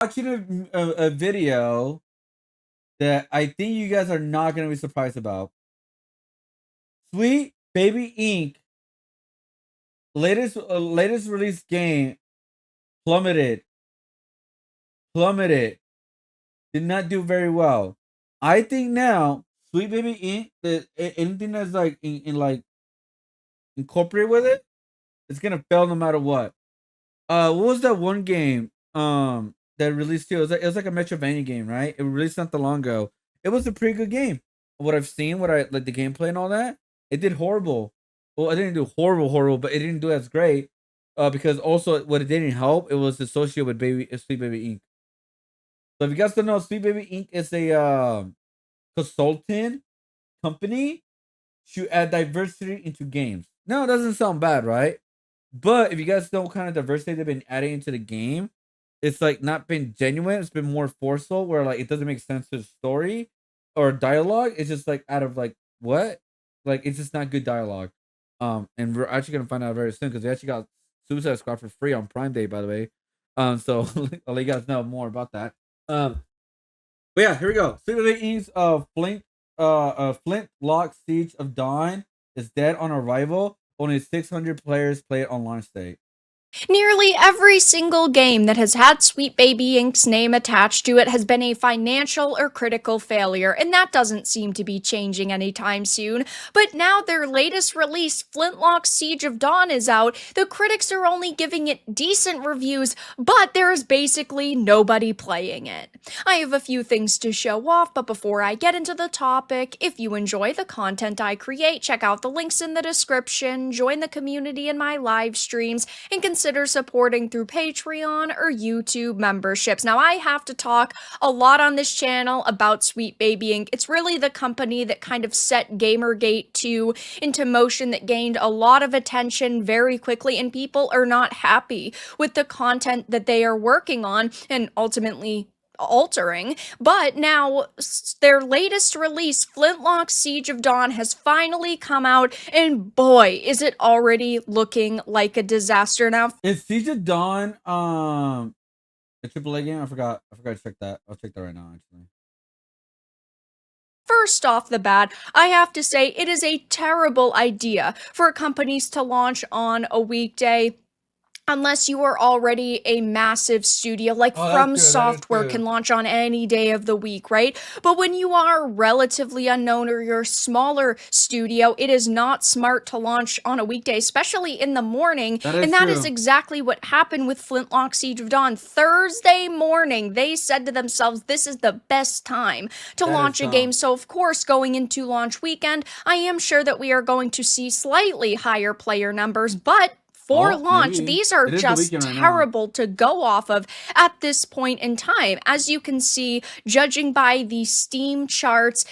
watching a video that I think you guys are not gonna be surprised about. Sweet Baby Inc. latest release game plummeted. Plummeted. Did not do very well. I think now Sweet Baby Inc. That anything that's like in like incorporated with it, it's gonna fail no matter what. What was that one game that released too? It was like a Metrovania game, right? It released not that long ago. It was a pretty good game. What I've seen, what I like the gameplay and all that, it did horrible. Well, it didn't do horrible, but it didn't do as great. Because also what it didn't help, it was associated with Sweet Baby Inc. So if you guys don't know, Sweet Baby Inc. is a consultant company to add diversity into games. No, it doesn't sound bad, right? But if you guys know what kind of diversity they've been adding into the game, it's like not been genuine. It's been more forceful, where like it doesn't make sense to the story or dialogue. It's just like out of like what, like it's just not good dialogue. And we're actually gonna find out very soon because we actually got Suicide Squad for free on Prime Day, by the way. So I'll let you guys know more about that. But yeah, here we go. Super Vikings Flintlock Siege of Dawn is dead on arrival. Only 600 players play it on launch date. Nearly every single game that has had Sweet Baby Inc.'s name attached to it has been a financial or critical failure, and that doesn't seem to be changing anytime soon. But now their latest release, Flintlock Siege of Dawn, is out. The critics are only giving it decent reviews, but there is basically nobody playing it. I have a few things to show off, but before I get into the topic, if you enjoy the content I create, check out the links in the description, join the community in my live streams, and consider supporting through Patreon or YouTube memberships. Now, I have to talk a lot on this channel about Sweet Baby Inc. It's really the company that kind of set Gamergate 2 into motion, that gained a lot of attention very quickly, and people are not happy with the content that they are working on and ultimately altering. But now their latest release, Flintlock Siege of Dawn, has finally come out, and boy, is it already looking like a disaster. Now, Is Siege of Dawn a AAA game? I forgot to check that. I'll check that right now actually. first off the bat, I have to say it is a terrible idea for companies to launch on a weekday unless you are already a massive studio. Like Oh, that's From true. That is Software true. can launch on any day of the week, right? But when you are relatively unknown or you're a smaller studio, it is not smart to launch on a weekday, especially in the morning. That And is that is true. exactly what happened with Flintlock Siege of Dawn. Thursday morning, they said to themselves, this is the best time to That is launch a game. dumb. So, of course, going into launch weekend, I am sure that we are going to see slightly higher player numbers, but for Oh, launch, maybe. these are It is the just weekend right now. terrible to go off of at this point in time. As you can see, judging by the Steam charts,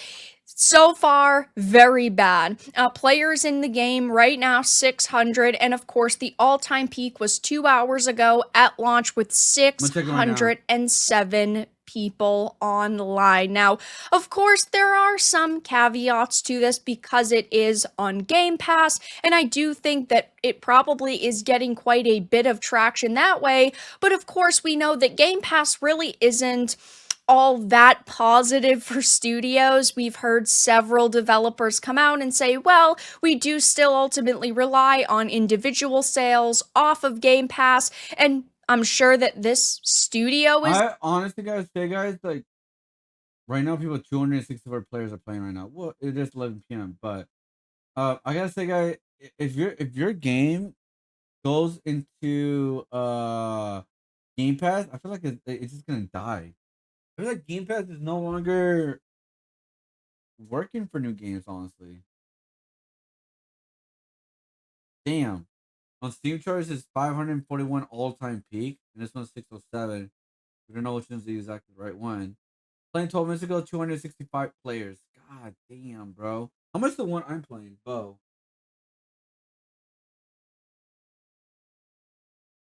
so far, very bad. Players in the game right now, 600, and of course, the all-time peak was 2 hours ago at launch with I'm gonna check it right now. 607 people online. Now, of course, there are some caveats to this because it is on Game Pass, and I do think that it probably is getting quite a bit of traction that way. But of course, we know that Game Pass really isn't all that positive for studios. We've heard several developers come out and say, well, we do still ultimately rely on individual sales off of Game Pass, and I'm sure that this studio is I honestly gotta say, guys, like right now, people 264 players are playing right now. Well, it is 11 p.m. But I gotta say, guys, if your game goes into Game Pass, I feel like it's just gonna die. I feel like Game Pass is no longer working for new games. Honestly, damn. On Steam charts, it's 541 all time peak, and this one's 607. We don't know which one's the exact right one. Playing 12 minutes ago, 265 players. God damn, bro. How much the one I'm playing? Bo.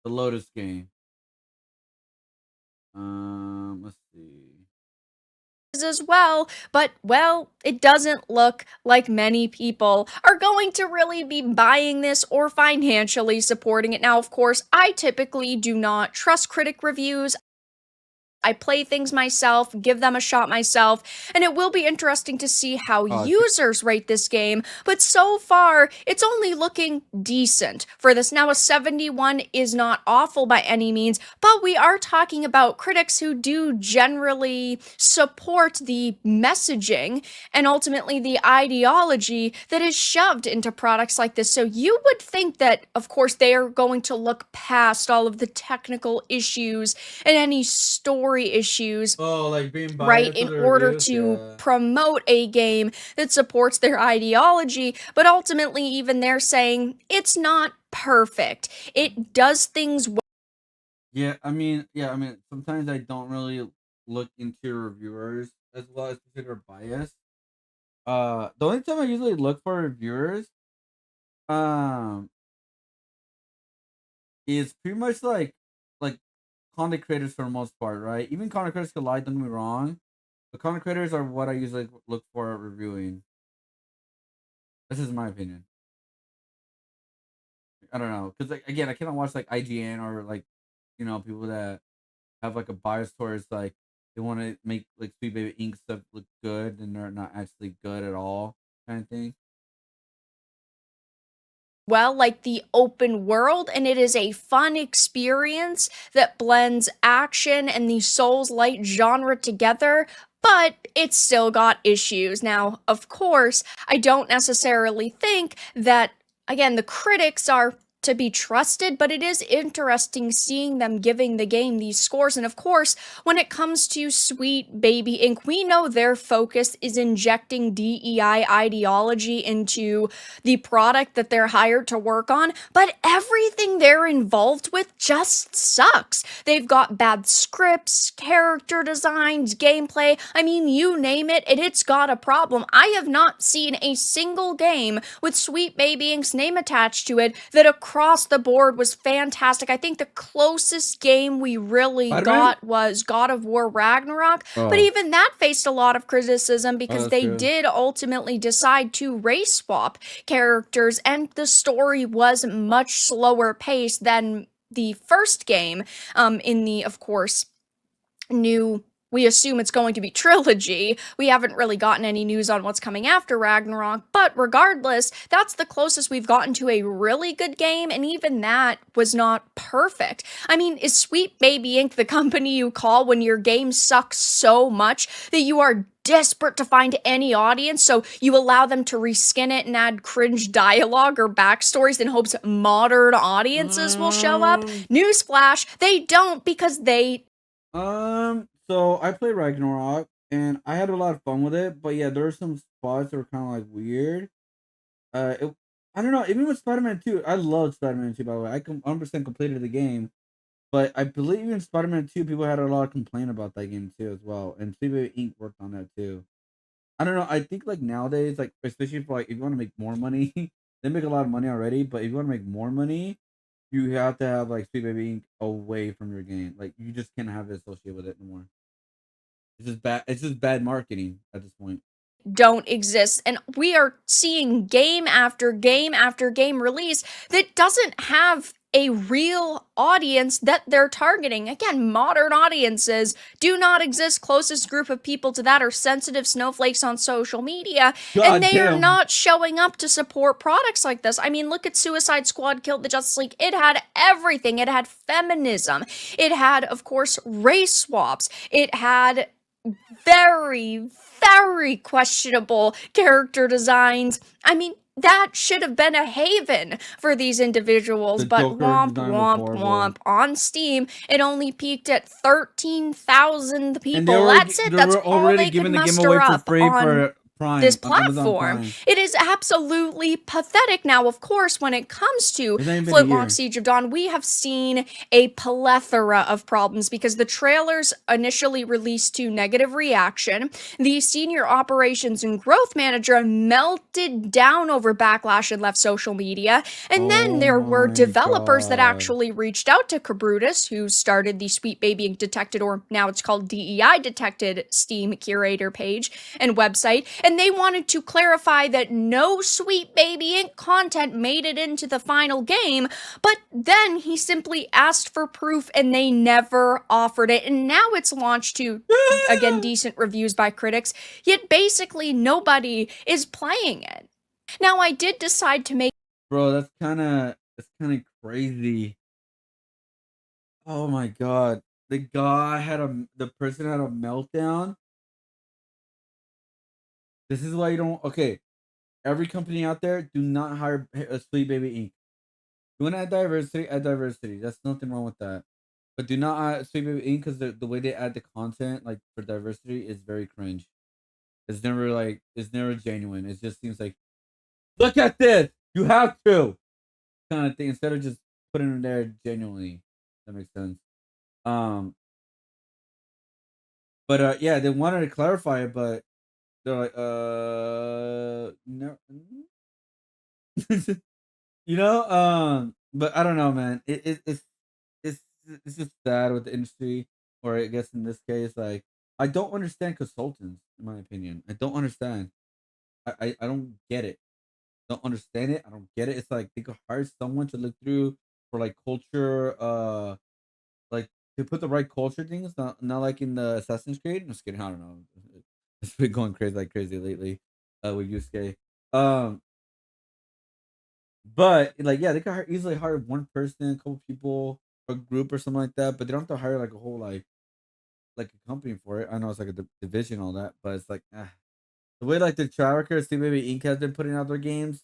The Lotus game. Let's see. as well, but well, it doesn't look like many people are going to really be buying this or financially supporting it. Now, of course, I typically do not trust critic reviews. I play things myself, give them a shot myself, and it will be interesting to see how users rate this game. But so far, it's only looking decent for this. Now, a 71 is not awful by any means, but we are talking about critics who do generally support the messaging and ultimately the ideology that is shoved into products like this. So you would think that, of course, they are going to look past all of the technical issues and any story issues, Oh, like being right, biased in with the order reviews? to Yeah. promote a game that supports their ideology. But ultimately, even they're saying it's not perfect. It does things well. Yeah, I mean, sometimes I don't really look into reviewers as well as consider bias. The only time I usually look for reviewers, um, is pretty much like content creators for the most part, right? Even content creators could lie, don't get me wrong. But content creators are what I usually look for reviewing. This is my opinion. I don't know, because like, again, I cannot watch like IGN or like people that have like a bias towards like they want to make like Sweet Baby Ink stuff look good and they're not actually good at all, kind of thing. Well, like the open world, and it is a fun experience that blends action and the Souls light genre together, but it's still got issues. Now, of course, I don't necessarily think that, again, the critics are to be trusted, but it is interesting seeing them giving the game these scores. And of course, when it comes to Sweet Baby Inc., we know their focus is injecting DEI ideology into the product that they're hired to work on, but everything they're involved with just sucks. They've got bad scripts, character designs, gameplay. I mean, you name it, and it's got a problem. I have not seen a single game with Sweet Baby Inc.'s name attached to it that across the board was fantastic. I think the closest game we really Spider-Man? got was God of War Ragnarok, but Oh, even that faced a lot of criticism oh, because that's they true. did ultimately decide to race swap characters, and the story was much slower paced than the first game, in the, of course, new, we assume it's going to be trilogy. We haven't really gotten any news on what's coming after Ragnarok, but regardless, that's the closest we've gotten to a really good game, and even that was not perfect. I mean, is Sweet Baby Inc. the company you call when your game sucks so much that you are desperate to find any audience, so you allow them to reskin it and add cringe dialogue or backstories in hopes modern audiences will show up? Um, Newsflash, they don't, because they so I played Ragnarok and I had a lot of fun with it, but yeah, there were some spots that were kind of like weird. I don't know. Even with Spider-Man 2, I love Spider-Man 2. By the way, I 100% completed the game, but I believe in Spider-Man 2, people had a lot of complaint about that game too as well, and Steve Inc. worked on that too. I don't know. I think like nowadays, like especially for like if you want to make more money, they make a lot of money already. But if you want to make more money, you have to have like Sweet Baby Inc. away from your game. Like you just can't have it associated with it anymore. It's just bad. It's just bad marketing at this point. don't exist. And we are seeing game after game after game release that doesn't have a real audience that they're targeting. Again, modern audiences do not exist. Closest group of people to that are sensitive snowflakes on social media, and God they are damn. not showing up to support products like this. I mean, look at Suicide Squad Killed the Justice League. It had everything. It had feminism. It had, of course, race swaps. It had very, very questionable character designs. I mean, that should have been a haven for these individuals, The but Joker womp, design was womp, horrible, womp. On Steam, it only peaked at 13,000 and they people. were That's it. they That's were all already they could giving the game muster away for up free on for this Prime on Amazon platform. Prime. It is absolutely pathetic. Now, of course, when it comes to It's not even been a Flintlock year. Siege of Dawn, we have seen a plethora of problems because the trailers initially released to negative reaction. The senior operations and growth manager melted down over backlash and left social media. And then Oh there were my developers that god. actually reached out to Cabrutus, who started the Sweet Baby Detected, or now it's called DEI Detected, Steam curator page and website, and they wanted to clarify that no Sweet Baby Inc. content made it into the final game, but then he simply asked for proof and they never offered it, and now it's launched to, again, decent reviews by critics, yet basically nobody is playing it. Now, I did decide to make Bro, that's kind of crazy. Oh my god. The person had a meltdown. This is why you don't okay. Every company out there, do not hire a Sweet Baby Inc. You want to add diversity? Add diversity. That's nothing wrong with that. But do not add Sweet Baby Inc. because the way they add the content, like for diversity, is very cringe. It's never genuine. It just seems like, look at this. You have to kind of thing instead of just putting it there genuinely. That makes sense. Um, but yeah, they wanted to clarify it, but they're like, no, but I don't know, man. It's it's just sad with the industry, or I guess in this case, like I don't understand consultants. In my opinion, I don't understand. I don't get it. Don't understand it. I don't get it. It's like they could hire someone to look through for like culture, like to put the right culture things. Not like in the Assassin's Creed. I'm just kidding. I don't know. It's been going crazy lately. With Yusuke. Um, but like yeah, they could easily hire one person, a couple people, a group or something like that. But they don't have to hire like a whole like a company for it. I know it's like a division, all that, but it's like the way like the tracker, see maybe Inc has been putting out their games.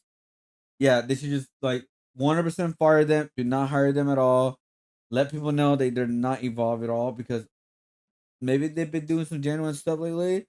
Yeah, they should just like 100% fire them. Do not hire them at all. Let people know they're not evolved at all because maybe they've been doing some genuine stuff lately,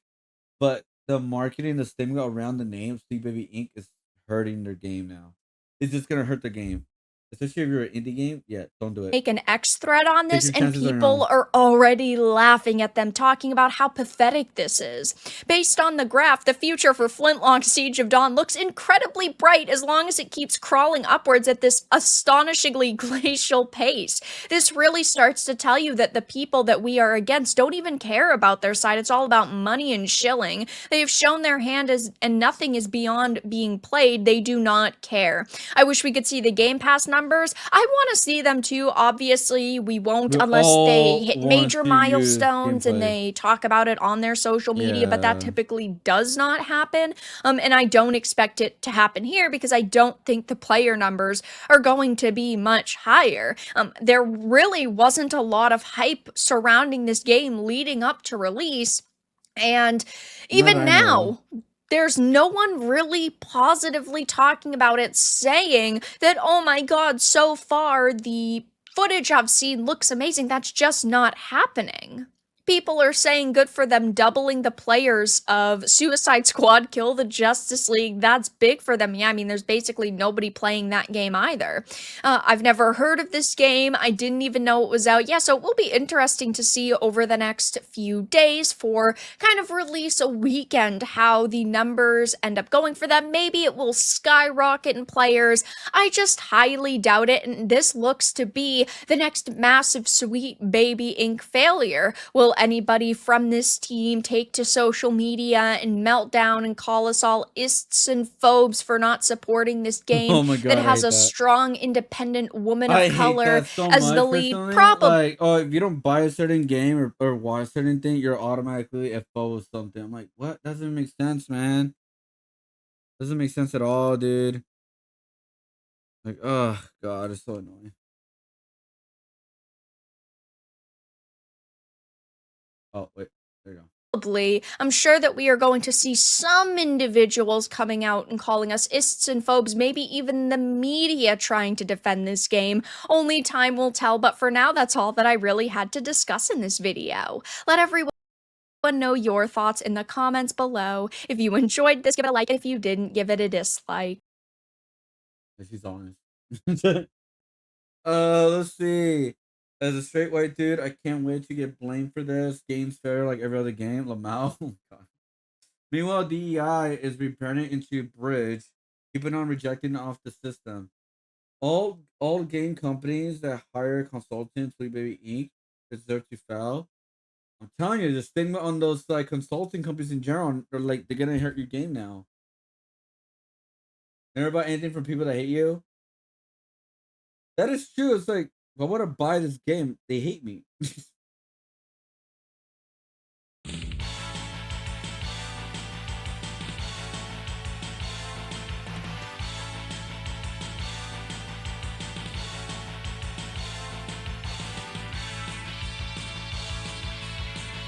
but the marketing, the stigma around the name Sleep Baby Inc. is hurting their game now. It's just gonna hurt the game, especially if you're an indie game. Yeah, don't do it. make an X thread on Take this, your and chances on your people own. are already laughing at them, talking about how pathetic this is. Based on the graph, the future for Flintlock Siege of Dawn looks incredibly bright as long as it keeps crawling upwards at this astonishingly glacial pace. This really starts to tell you that the people that we are against don't even care about their side. It's all about money and shilling. They have shown their hand as, and nothing is beyond being played. They do not care. I wish we could see the Game Pass numbers. I want to see them too. Obviously, we won't We unless they all hit want major to use milestones and gameplay. they talk about it on their social media, but that Yeah. typically does not happen. And I don't expect it to happen here because I don't think the player numbers are going to be much higher. There really wasn't a lot of hype surrounding this game leading up to release. And Not even that I know of. now, there's no one really positively talking about it, saying that, oh my god, so far the footage I've seen looks amazing. That's just not happening. People are saying good for them doubling the players of Suicide Squad Kill the Justice League. That's big for them. Yeah, I mean, there's basically nobody playing that game either. I've never heard of this game. I didn't even know it was out. Yeah, so it will be interesting to see over the next few days for kind of release a weekend how the numbers end up going for them. Maybe it will skyrocket in players. I just highly doubt it, and this looks to be the next massive Sweet Baby Inc. failure. Will anybody from this team take to social media and melt down and call us all ists and phobes for not supporting this game Oh my that god, I has hate a that. strong independent woman of I hate color that so as the much lead? personally. Probably Like, oh, if you don't buy a certain game or watch a certain thing, you're automatically a foe of something. I'm like, what? Doesn't make sense, man. Doesn't make sense at all, dude. Like, oh god, it's so annoying. Oh wait, there you go. Probably. I'm sure that we are going to see some individuals coming out and calling us ists and phobes, maybe even the media trying to defend this game. Only time will tell, but for now, that's all that I really had to discuss in this video. Let everyone know your thoughts in the comments below. If you enjoyed this, give it a like, and if you didn't, give it a dislike. If she's honest. Let's see. As a straight white dude, I can't wait to get blamed for this. Game's fair like every other game. Lamau. Oh god. Meanwhile, DEI is rebranding into Bridge, keeping on rejecting off the system. All game companies that hire consultants, Lee Baby Inc., deserve to fail. I'm telling you, the stigma on those like consulting companies in general are like they're gonna hurt your game now. Never about anything from people that hate you. That is true. It's like, if I want to buy this game, they hate me.